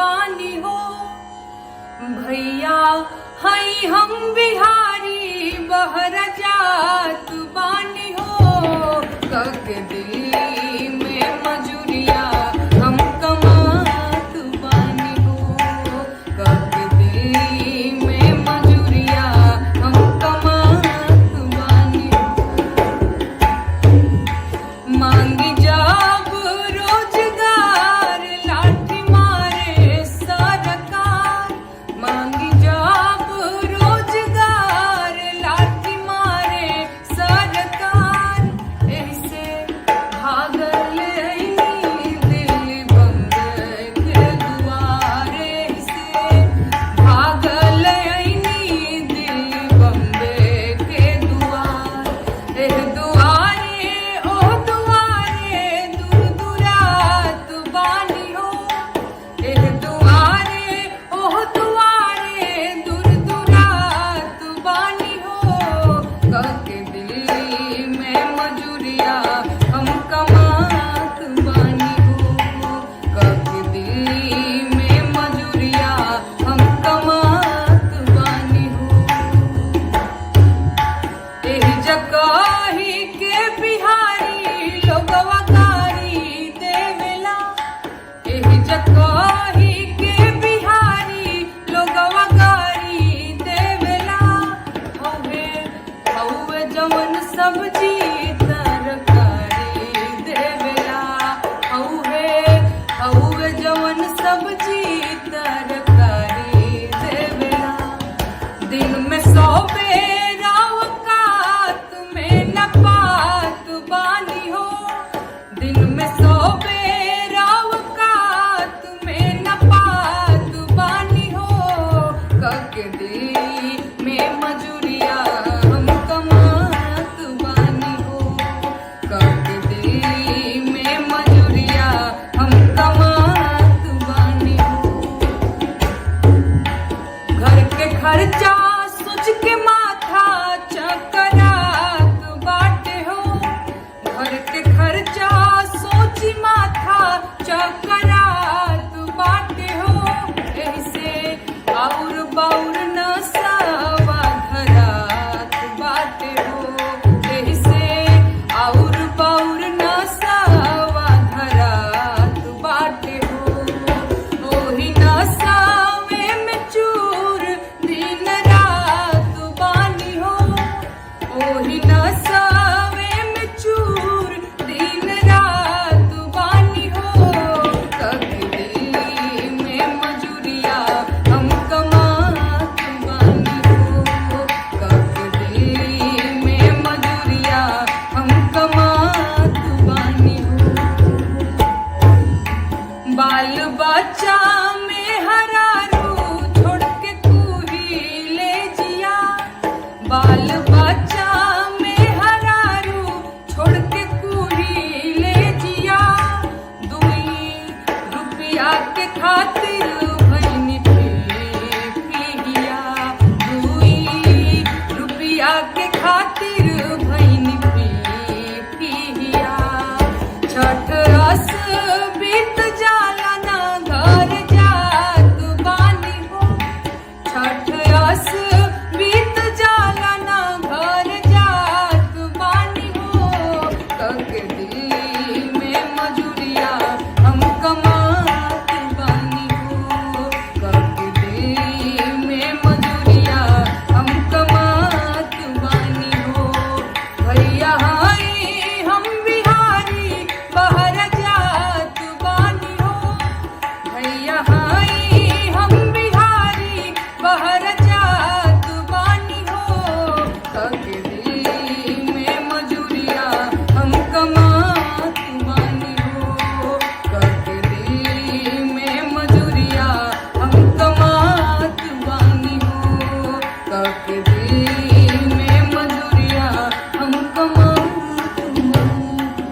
बानी हो। भैया हई हम बिहारी बहर जात बानी हो। कक दिल्ली में मजूरिया हम कमात बानी हो। कक दिल्ली में मजूरिया हम कमात बानी हो। मांगी जब रोजगार लाठी मारे सरकार। मांगी जब रोजगार लाठी मारे सरकार। ऐसे भागल अइनी दिल्ली बम्बई के दुआरे। ऐसे भागल अइनी दिल्ली बम्बई के दुआर। एह दुआरे ओह दुआरे दूर दुरात बानी हो। एह दुआरे ओह दुआरे दूर दुरात बानी हो। कक दिल्ली में मजूरिया हम कमात बानी हो। कक दिल्ली में मजूरिया हम कमात बानी हो। एही जगही के बिहारी लोगवा गारी देवेला। एही जगही के बिहारी लोगवा गारी देवेला। हौवे हौवे जवन सब्जी तरकारी देवेला। हौवे हौवे जवन सब्जी तरकारी देवेला। दिन में 100 बेर औकात में न पात बानी हो। दिन में 100 बेर औकात में न पात बानी हो। कक दिल्ली में मजूरिया हम कमात बानी हो। कक दिल्ली में मजूरिया हम कमात बानी हो। घर के खर्चा सोच के माथा चकरात बाटे हो। घर के खर्चा सोची माथा चकरात बाटे हो। ऐसे और बाउर नसावा धरात बाटे हो। ऐसे और बाउर नसावा धरात बाटे हो। ओही नसावे में चूर दिन रात बानी हो। ओही नसावे में चूर दिन रात बानी हो। कक दिल्ली में मजूरिया हम कमात बानी हो। कक दिल्ली में मजूरिया हम कमात बानी हो। बाल बच्चा में हरारू छोड़ के तू ही ले जिया। बाल बच्चा में हरारू छोड़ के तू ही ले जिया। 2 रुपया के खातिर